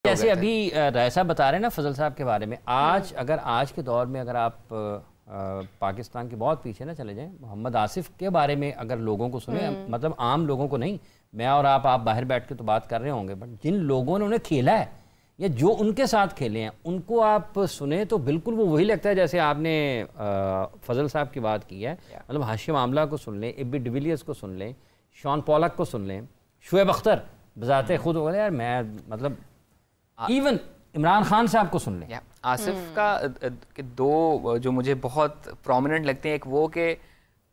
जैसे अभी राय साहब बता रहे हैं ना फजल साहब के बारे में, आज अगर आज के दौर में अगर आप पाकिस्तान के बहुत पीछे ना चले जाएं, मोहम्मद आसिफ के बारे में अगर लोगों को सुने, मतलब आम लोगों को नहीं, मैं और आप बाहर बैठ के तो बात कर रहे होंगे, बट जिन लोगों ने उन्हें खेला है या जो उनके साथ खेले हैं उनको आप सुने तो बिल्कुल वो वही लगता है जैसे आपने फजल साहब की बात की है। मतलब हाशिम आमला को सुन लें, एबी डिविलियर्स को सुन लें, शॉन पॉलक को सुन लें, शुएब अख्तर बजाते खुद हो गए यार, मैं मतलब इवन इमरान खान साहब को सुन लें। आसिफ का के दो जो मुझे बहुत प्रोमिनेंट लगते हैं, एक वो कि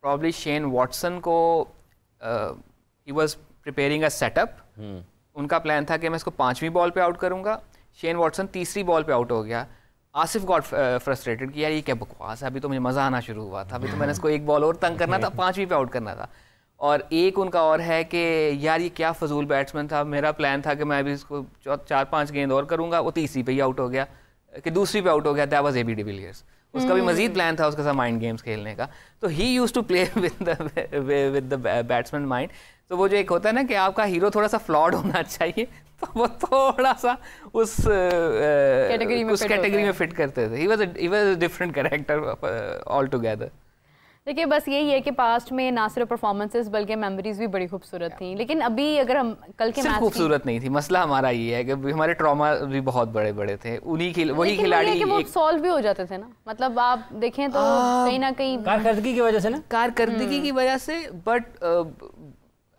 प्रॉब्ली शेन वॉटसन को he was preparing a setup, उनका प्लान था कि मैं इसको 5वीं बॉल पे आउट करूंगा, शेन वॉटसन 3री बॉल पे आउट हो गया। आसिफ गॉट फ्रस्ट्रेटेड कि यार ये क्या बकवास है, अभी तो मुझे मज़ा आना शुरू हुआ था, अभी तो मैंने इसको एक बॉल और तंग करना था, 5वीं पे आउट करना था। और एक उनका और है कि यार ये क्या फजूल बैट्समैन था, मेरा प्लान था कि मैं अभी इसको 4-5 गेंद और करूंगा, वो 3री पे ही आउट हो गया कि 2री पे आउट हो गया, दैट वाज एबी डिविलियर्स। उसका भी मजीद प्लान था उसके साथ माइंड गेम्स खेलने का, तो he used to play with the batsman mind. तो वो जो एक होता है ना कि आपका हीरो थोड़ा सा फ्लॉड होना चाहिए, तो वो थोड़ा सा उस कैटेगरी में फिट करते थे। He was a different character all together. देखिए बस यही है कि पास्ट में ना सिर्फ परफॉर्मेंसेस बल्कि मेमोरीज भी बड़ी खूबसूरत थी, लेकिन अभी अगर हम कल के मैच खूबसूरत नहीं थी, मसला हमारा ये है कि हमारे ट्रॉमा भी बहुत बड़े बड़े थे, उन्हीं वही खिलाड़ी वो सॉल्व भी हो जाते थे ना, मतलब आप देखें तो कहीं ना कहीं कारकर्दगी की वजह से ना, कारकर्दगी की वजह से। बट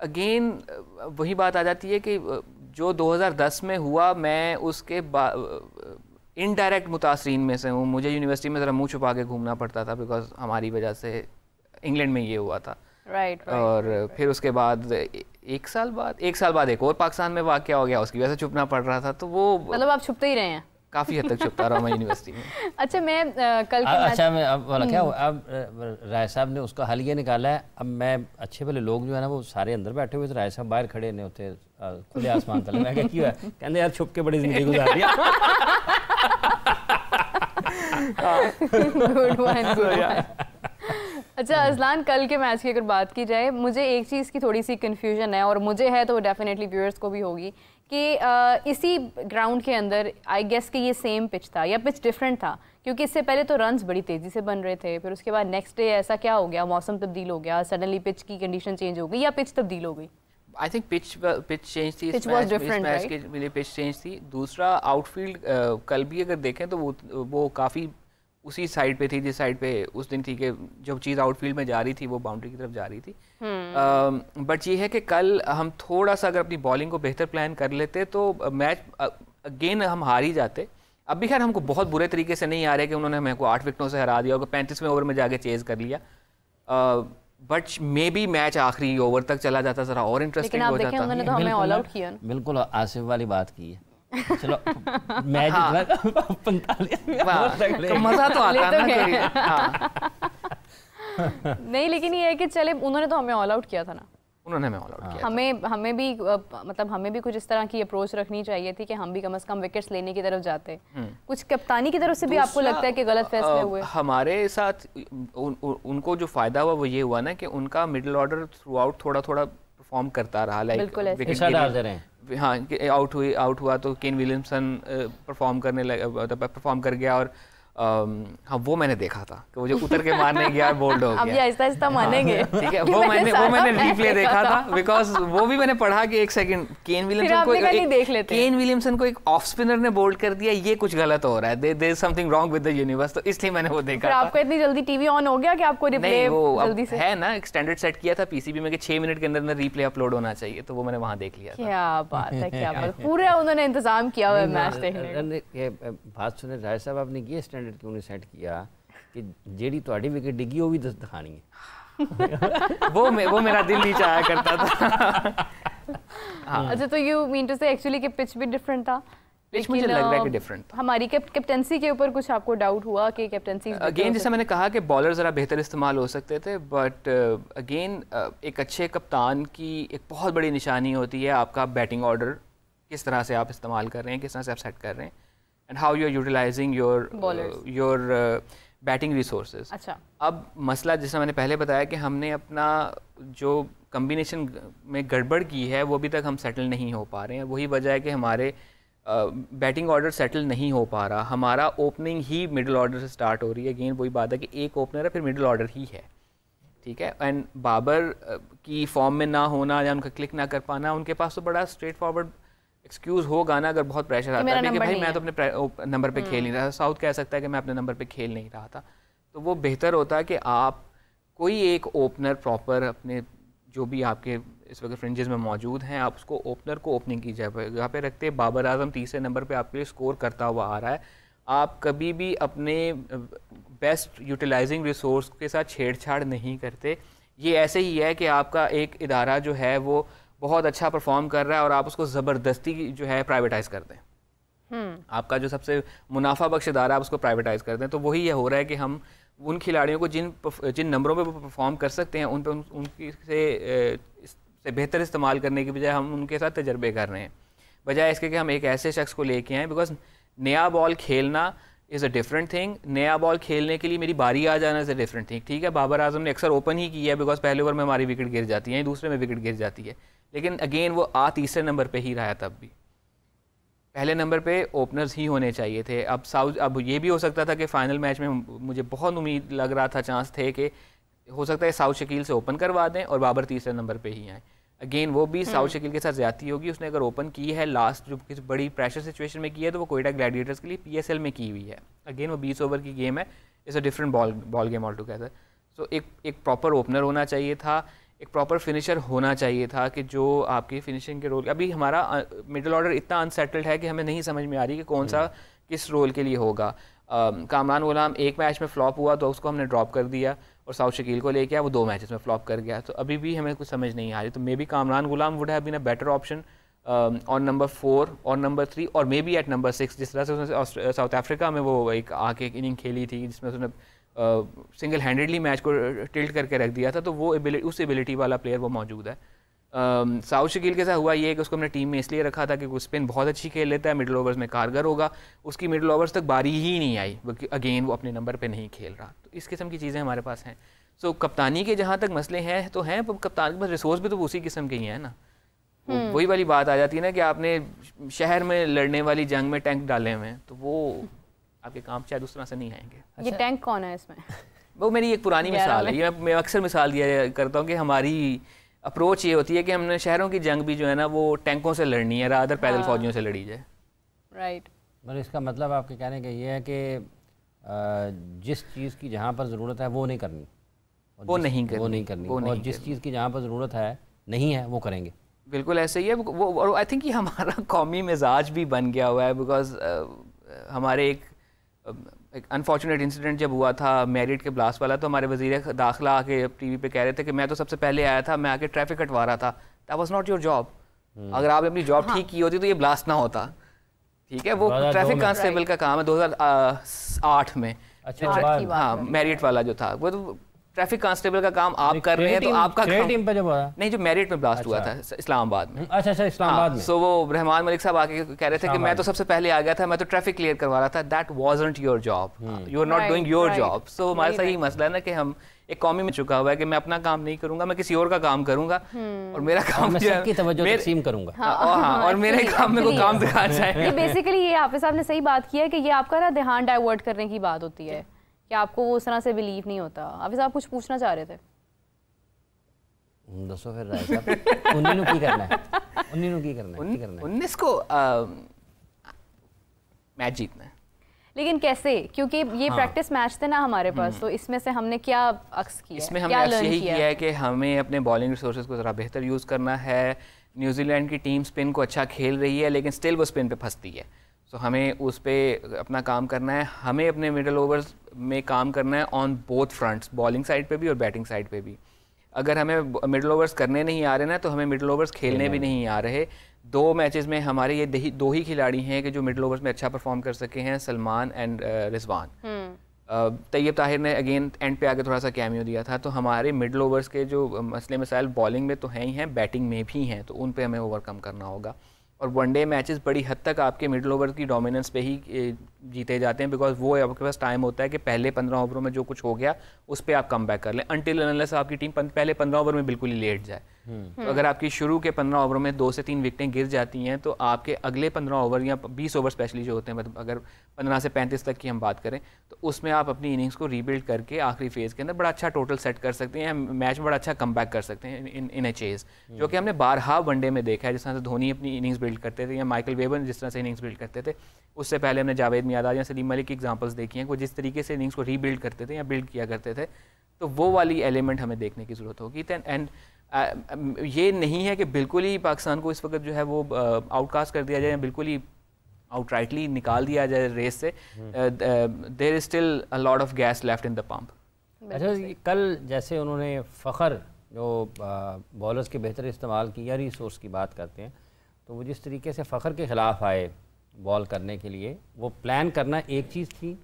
अगेन वही बात आ जाती है कि जो 2010 में हुआ, मैं उसके इनडायरेक्ट मुतासरीन में से हूँ। मुझे यूनिवर्सिटी में ज़रा मुँह छुपा के घूमना पड़ता था बिकॉज हमारी वजह से इंग्लैंड में ये हुआ था। राइट। और फिर उसके बाद एक साल बाद एक और पाकिस्तान में वाक़या हो गया, उसकी वजह से छुपना पड़ रहा था। तो वो मतलब आप छुपते ही रहे हैं काफ़ी हद तक छुपता रहा मैं यूनिवर्सिटी में। अच्छा मैं कल के अच्छा मैं अब वाला क्या हुआ, अब राय साहब ने उसका हल ये निकाला है, अब मैं अच्छे वाले लोग जो है ना वो सारे अंदर बैठे हुए थे, राय साहब बाहर खड़े नहीं होते खुले आसमान तले। मैं क्या किया, कहते यार छुप के बड़ी जिंदगी गुजार दिया। Good one. अच्छा अजलान, कल के मैच की अगर बात की जाए, मुझे एक चीज़ की थोड़ी सी कन्फ्यूजन है, और मुझे है तो डेफिनेटली व्यूअर्स को भी होगी, कि इसी ग्राउंड के अंदर आई गेस कि ये सेम पिच था या पिच डिफरेंट था, क्योंकि इससे पहले तो रन्स बड़ी तेज़ी से बन रहे थे, फिर उसके बाद नेक्स्ट डे ऐसा क्या हो गया, मौसम तब्दील हो गया, सडनली पिच की कंडीशन चेंज हो गई या पिच तब्दील हो गई? आई थिंक पिच चेंज थी, इस मैच के लिए पिच चेंज थी। दूसरा आउटफील्ड कल भी अगर देखें तो वो काफ़ी उसी साइड पे थी जिस साइड पे उस दिन थी कि जब चीज़ आउटफील्ड में जा रही थी वो बाउंड्री की तरफ जा रही थी। बट ये है कि कल हम थोड़ा सा अगर अपनी बॉलिंग को बेहतर प्लान कर लेते तो मैच अगेन हम हार ही जाते। अब भी खैर हमको बहुत बुरे तरीके से नहीं आ रहे कि उन्होंने हमें को 8 विकेटों से हरा दिया और 35वें ओवर में जाके चेज कर लिया, बट मे बी मैच आखिरी ओवर तक चला जाता, जरा और इंटरेस्टिंग हो जाता। उन्होंने तो हमें ऑल आउट किया। बिल्कुल आसिफ वाली बात की है। चलो मैच 45 मजा तो आता है ना। नहीं लेकिन ये है कि चले उन्होंने तो हमें ऑल आउट किया था ना, उन्होंने हमें ऑल आउट किया। हमें भी मतलब हमें भी कुछ इस तरह की अप्रोच रखनी चाहिए थी कि हम भी कम से कम विकेट्स लेने की तरफ जाते। कुछ कप्तानी की तरफ से भी आपको लगता है कि गलत फैसले हुए? हमारे साथ उनको जो फायदा हुआ वो ये हुआ ना कि उनका मिडिल ऑर्डर थ्रू आउट थोड़ा थोड़ा परफॉर्म करता रहा, लाइक हाँ आउट हुआ तो केन विलियमसन परफॉर्म कर गया, और हाँ वो मैंने देखा था कि वो जो उतर के मारने गया बोल्ड हो गया। अब ये आहिस्ता मानेंगे, ठीक है, वो मैंने रीप्ले देखा था, बिकॉज वो भी मैंने पढ़ा कि एक सेकंड केन विलियमसन को एक ऑफ स्पिनर ने बोल्ड कर दिया, ये कुछ गलत हो रहा है, there is something wrong with the universe, तो इसलिए मैंने वो देखा। आपको इतनी जल्दी टीवी ऑन हो गया कि आपको रिप्ले जल्दी से है ना, एक स्टैंडर्ड सेट किया था पीसीबी में कि 6 मिनट के अंदर रिप्ले अपलोड होना चाहिए, तो वो मैंने वहां देख लिया। क्या बात है, क्या बात, पूरा उन्होंने इंतजाम किया हुआ है मैच देखने का। बात सुने राय साहब, आपने ये स्टैंडर्ड क्यों नहीं सेट किया कि जेडी ਤੁਹਾਡੀ विकेट डिगी वो भी दिखानी है? वो मेरा दिल नहीं चाहा करता था। अच्छा तो यू मीन टू से एक्चुअली कि पिच भी डिफरेंट था, पिच मुझे लग रहा है कि डिफरेंट था। हमारी कैप्टेंसी के ऊपर कुछ आपको डाउट हुआ कि कैप्टेंसी अगेन जैसा मैंने कहा कि बॉलर ज़रा बेहतर इस्तेमाल हो सकते थे, बट अगेन एक अच्छे कप्तान की एक बहुत बड़ी निशानी होती है आपका बैटिंग ऑर्डर किस तरह से आप इस्तेमाल कर रहे हैं, किस तरह से आप सेट कर रहे हैं, and how you are utilising your batting resources. अच्छा, अब मसला जैसा मैंने पहले बताया कि हमने अपना जो कम्बिनेशन में गड़बड़ की है वो अभी तक हम सेटल नहीं हो पा रहे हैं। वही वजह है कि हमारे बैटिंग ऑर्डर सेटल नहीं हो पा रहा, हमारा ओपनिंग ही मिडिल ऑर्डर से स्टार्ट हो रही है। अगेन वही बात है कि एक ओपनर है फिर मिडिल ऑर्डर ही है, ठीक है। एंड बाबर की फॉर्म में ना होना या उनका क्लिक ना कर पाना, उनके पास तो बड़ा स्ट्रेट फॉरवर्ड एक्सक्यूज़ होगा ना अगर बहुत प्रेशर आता है कि भाई मैं तो अपने नंबर पे खेल नहीं रहा। साउथ कह सकता है कि मैं अपने नंबर पे खेल नहीं रहा था, तो वो बेहतर होता है कि आप कोई एक ओपनर प्रॉपर अपने जो भी आपके इस वक्त फ्रिंजेस में मौजूद हैं, आप उसको ओपनर को ओपनिंग की जगह पे रखते। बाबर आजम तीसरे नंबर पे आपके लिए स्कोर करता हुआ आ रहा है, आप कभी भी अपने बेस्ट यूटिलाइजिंग रिसोर्स के साथ छेड़छाड़ नहीं करते। ये ऐसे ही है कि आपका एक इदारा जो है वो बहुत अच्छा परफॉर्म कर रहा है और आप उसको ज़बरदस्ती जो है प्राइवेटाइज़ कर दें। आपका जो सबसे मुनाफा बख्श इदारा आप उसको प्राइवेटाइज़ कर दें। तो वही ये हो रहा है कि हम उन खिलाड़ियों को जिन नंबरों पे वो परफॉर्म कर सकते हैं उन पे उनकी से बेहतर इस्तेमाल करने की बजाय हम उनके साथ तजर्बे कर रहे हैं, बजाय इसके कि हम एक ऐसे शख्स को लेके आएँ। बिकॉज नया बॉल खेलना इज़ अ डिफरेंट थिंग, नया बॉल खेलने के लिए मेरी बारी आ जाना इज़ अ डिफरेंट थिंग। ठीक है, बाबर आजम ने अक्सर ओपन ही किया है बिकॉज पहले ओवर में हमारी विकेट गिर जाती है, दूसरे में विकेट गिर जाती है, लेकिन अगेन वो तीसरे नंबर पे ही रहा। तब भी पहले नंबर पे ओपनर्स ही होने चाहिए थे। अब ये भी हो सकता था कि फाइनल मैच में मुझे बहुत उम्मीद लग रहा था, चांस थे कि हो सकता है साउथ शकील से ओपन करवा दें और बाबर तीसरे नंबर पे ही आए। अगेन वो भी साउथ शकील के साथ ज्यादती होगी। उसने अगर ओपन की है लास्ट जो किसी बड़ी प्रेशर सिचुएशन में की है तो वो कोयटा ग्लैडिएटर्स के लिए PSL में की हुई है। अगेन वो 20 ओवर की गेम है, it's a different ball game altogether. So एक प्रॉपर ओपनर होना चाहिए था, एक प्रॉपर फिनिशर होना चाहिए था कि जो आपकी फिनिशिंग के रोल। अभी हमारा मिडिल ऑर्डर इतना अनसेटल्ड है कि हमें नहीं समझ में आ रही कि कौन सा किस रोल के लिए होगा। कामरान गुलाम एक मैच में फ्लॉप हुआ तो उसको हमने ड्रॉप कर दिया और साउथ शकील को लेके आया, वो 2 मैचेस में फ्लॉप कर गया। तो अभी भी हमें कुछ समझ नहीं आ रही। तो may be Kamran Ghulam would have been a better option on number 4 और नंबर 3 और मे बी एट नंबर 6। जिस तरह से उसने साउथ अफ्रीका में वो एक आके एक इनिंग खेली थी जिसमें उसने सिंगल हैंडेडली मैच को टिल्ट करके रख दिया था, तो वो उस एबिलिटी वाला प्लेयर वो मौजूद है। साउथ शकील के साथ हुआ ये कि उसको हमने टीम में इसलिए रखा था कि वो स्पिन बहुत अच्छी खेल लेता है, मिडिल ओवर्स में कारगर होगा। उसकी मिडिल ओवर्स तक बारी ही नहीं आई, अगेन वो अपने नंबर पे नहीं खेल रहा। तो इस किस्म की चीज़ें हमारे पास हैं। सो कप्तानी के जहाँ तक मसले हैं तो हैं, पर कप्तान के पास रिसोर्स भी तो उसी किस्म के ही हैं ना। वही वाली बात आ जाती है ना कि आपने शहर में लड़ने वाली जंग में टैंक डाले हुए हैं, तो वो आपके काम शायद उस तरह से नहीं आएंगे। ये टैंक कौन है इसमें? वो मेरी एक पुरानी मिसाल है, ये मैं अक्सर मिसाल दिया करता हूँ कि हमारी अप्रोच ये होती है कि हमने शहरों की जंग भी जो है ना वो टैंकों से लड़नी है, रादर पैदल फौजियों से लड़ी जाए। राइट। पर इसका मतलब आपके कहने का ये है कि जिस चीज़ की जहाँ पर ज़रूरत है वो नहीं करनी, वो नहीं करनी, और जिस चीज़ की जहाँ पर ज़रूरत है नहीं है वो करेंगे। बिल्कुल ऐसे ही है वो। और आई थिंक ये हमारा कौमी मिजाज भी बन गया हुआ है। बिकॉज हमारे एक अनफॉर्चुनेट इंसिडेंट जब हुआ था मेरिट के ब्लास्ट वाला, तो हमारे वज़ीर दाखिला आके टीवी पे कह रहे थे कि मैं तो सबसे पहले आया था, मैं आके ट्रैफिक कटवा रहा था। That was not your job. अगर आपने अपनी जॉब ठीक की होती तो ये ब्लास्ट ना होता। ठीक है, वो ट्रैफिक कांस्टेबल का काम है 2008 में। हाँ, मेरिट वाला जो था वो तो ट्रैफिक कांस्टेबल का काम आप कर रहे हैं, तो आपका टीम पे जब हुआ नहीं, जो मेरिट में ब्लास्ट हुआ था इस्लामाबाद में। अच्छा इस्लामाबाद में। सो वो रहमान मलिक साहब आके कह रहे थे कि मैं तो सबसे पहले आ गया था, मैं तो ट्रैफिक क्लियर करवा रहा था। That wasn't your job, you are not doing your job. So हमारे साथ यही मसला है ना कि हम एक कौमी में चुका हुआ है कि मैं अपना काम नहीं करूंगा, मैं किसी और का काम करूंगा और मेरा काम मैं सबकी तवज्जो तकसीम करूंगा। और मेरे काम में कोई काम दिखा जाए। बेसिकली ये हाफिज साहब ने सही बात की है कि ये आपका ना ध्यान डाइवर्ट करने की बात होती है कि आपको वो उस तरह से बिलीव नहीं होता। हाफिज साहब कुछ पूछना चाह रहे थे? दसो फिर राय साहब, उन्हीं की करना है, उन्हीं की करना है। 19 को मैच जीतना है, लेकिन कैसे? क्योंकि ये प्रैक्टिस मैच थे ना हमारे पास, तो इसमें से हमने क्या अक्स किया? इसमें हमने अक्स यही किया है कि हमें अपने बॉलिंग रिसोर्सेज को ज़रा बेहतर यूज़ करना है। न्यूजीलैंड की टीम स्पिन को अच्छा खेल रही है, लेकिन स्टिल वो स्पिन पे फंसती है। सो हमें उस पर अपना काम करना है। हमें अपने मिडल ओवर्स में काम करना है on both fronts, bowling side पे भी और बैटिंग साइड पे भी। अगर हमें मिडल ओवर्स करने नहीं आ रहे ना, तो हमें मिडल ओवर्स खेलने भी नहीं आ रहे। 2 मैचेस में हमारे ये 2 ही खिलाड़ी हैं कि जो मिडल ओवर्स में अच्छा परफॉर्म कर सके हैं, सलमान एंड रिजवान। तैयब ताहिर ने अगेन एंड पे आके थोड़ा सा कैमियो दिया था। तो हमारे मिडल ओवर्स के जो मसले मसाइल बॉलिंग में तो हैं ही हैं, बैटिंग में भी हैं, तो उन पे हमें ओवरकम करना होगा। और वनडे मैचेस बड़ी हद तक आपके मिडल ओवर की डोमिनेंस पे ही जीते जाते हैं, बिकॉज वो आपके पास टाइम होता है कि पहले 15 ओवरों में जो कुछ हो गया उस पर आप कम बैक कर लें, अनटिल अनलेस आपकी टीम पहले 15 ओवर में बिल्कुल ही लेट जाए। तो अगर आपकी शुरू के 15 ओवरों में 2 से 3 विकेटें गिर जाती हैं तो आपके अगले 15 ओवर या 20 ओवर स्पेशली जो होते हैं, मतलब अगर 15 से 35 तक की हम बात करें, तो उसमें आप अपनी इनिंग्स को रीबिल्ड करके आखिरी फेज़ के अंदर बड़ा अच्छा टोटल सेट कर सकते हैं, मैच में बड़ा अच्छा कमबैक कर सकते हैं इन ए चेज़, जो कि हमने बारहा वनडे में देखा है। जिस तरह से धोनी अपनी इनिंग्स बिल्ड करते थे या माइकल वेबर जिस तरह से इनिंग्स बिल्ड करते थे, उससे पहले हमने जावेद मियांदाद या सलीम मलिक की एग्जांपल्स देखी हैं, वो जिस तरीके से इनिंग्स को रीबिल्ड करते थे या बिल्ड किया करते थे, तो वो वाली एलिमेंट हमें देखने की ज़रूरत होगी। एंड ये नहीं है कि बिल्कुल ही पाकिस्तान को इस वक्त जो है वो आउटकास्ट कर दिया जाए, बिल्कुल ही आउटराइटली निकाल दिया जाए रेस से। There is still a lot of gas left in the pump. अच्छा, कल जैसे उन्होंने फ़खर जो बॉलर्स के बेहतर इस्तेमाल की या रिसोर्स की बात करते हैं, तो वो जिस तरीके से फ़खर के ख़िलाफ़ आए बॉल करने के लिए, वो प्लान करना एक चीज़ थी,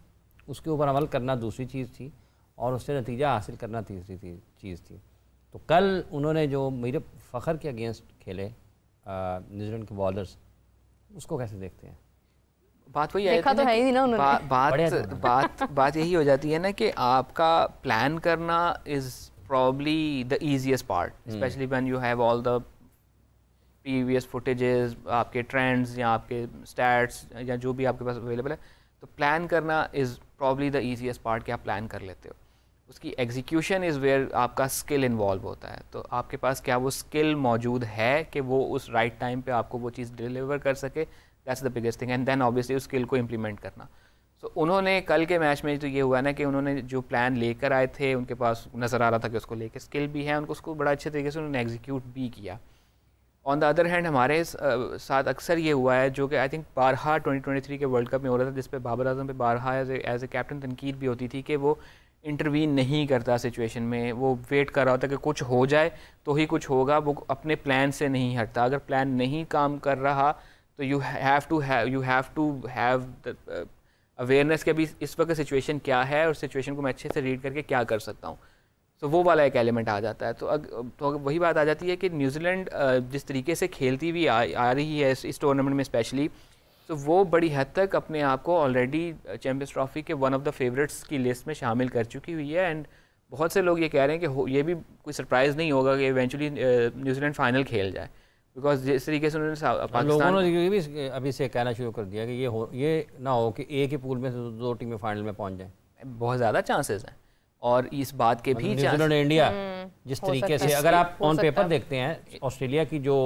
उसके ऊपर अमल करना दूसरी चीज़ थी, और उससे नतीजा हासिल करना तीसरी चीज़ थी। तो कल उन्होंने जो मेरे फ़खर के अगेंस्ट खेले न्यूजीलैंड के बॉलर्स, उसको कैसे देखते हैं? बात वही देखा तो है ही ना उन्होंने। बात यही हो जाती है ना कि आपका प्लान करना is probably the easiest part, specially when you have all the previous footages, आपके ट्रेंड्स या आपके स्टैट्स या जो भी आपके पास अवेलेबल है, तो प्लान करना is probably the easiest part कि आप प्लान कर लेते हो। उसकी एग्जीक्यूशन इज़ वेयर आपका स्किल इन्वॉल्व होता है। तो आपके पास क्या वो स्किल मौजूद है कि वो उस राइट टाइम पे आपको वो चीज़ डिलीवर कर सके, that's the biggest thing. And then obviously उस स्किल को इम्प्लीमेंट करना। तो उन्होंने कल के मैच में तो ये हुआ ना कि उन्होंने जो प्लान लेकर आए थे, उनके पास नज़र आ रहा था कि उसको लेकर स्किल भी है, उनको उसको बड़ा अच्छे तरीके से उन्होंने एग्जीक्यूट भी किया। ऑन द अदर हैंड हमारे साथ अक्सर ये हुआ है, जो कि आई थिंक बारहा 2023 के वर्ल्ड कप में हो रहा था, जिस पे बाबर आजम पे बारहा एज ए कैप्टन तनकीद भी होती थी कि वो इंटरवीन नहीं करता सिचुएशन में, वो वेट कर रहा होता कि कुछ हो जाए तो ही कुछ होगा, वो अपने प्लान से नहीं हटता। अगर प्लान नहीं काम कर रहा तो you have to have the awareness कि अभी इस वक्त सिचुएशन क्या है और सिचुएशन को मैं अच्छे से रीड करके क्या कर सकता हूँ। तो वो वाला एक एलिमेंट आ जाता है। तो वही बात आ जाती है कि न्यूजीलैंड जिस तरीके से खेलती हुई आ रही है इस टूर्नामेंट में स्पेशली, तो वो बड़ी हद तक अपने आप को ऑलरेडी चैम्पियंस ट्रॉफी के वन ऑफ द फेवरेट्स की लिस्ट में शामिल कर चुकी हुई है। एंड बहुत से लोग ये कह रहे हैं कि ये भी कोई सरप्राइज़ नहीं होगा कि इवेंचुअली न्यूजीलैंड फाइनल खेल जाए, बिकॉज जिस तरीके से उन्होंने पाकिस्तान ने ये भी अभी से कहना शुरू कर दिया कि ये ना हो कि एक ही पूल में से दो टीमें फाइनल में पहुंच जाएं। बहुत ज़्यादा चांसेस हैं, और इस बात के भी न्यूजीलैंड इंडिया जिस तरीके से अगर आप ऑन पेपर देखते हैं, ऑस्ट्रेलिया की जो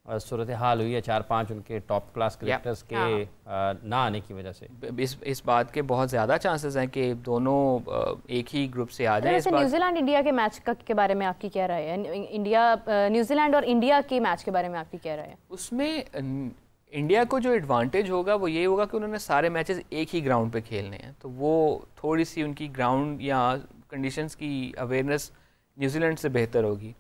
सूरत हाल हुई है 4-5 उनके टॉप क्लास क्रिकेटर्स के ना आने की वजह से, इस बात के बहुत ज़्यादा चांसेस हैं कि दोनों एक ही ग्रुप से आ जाए। न्यूजीलैंड इंडिया के मैच के बारे में आपकी क्या राय है? न्यूजीलैंड और इंडिया के मैच के बारे में आपकी क्या राय है? उसमें इंडिया को जो एडवांटेज होगा वो ये होगा कि उन्होंने सारे मैचेस एक ही ग्राउंड पे खेलने हैं, तो वो थोड़ी सी उनकी ग्राउंड या कंडीशंस की अवेयरनेस न्यूजीलैंड से बेहतर होगी।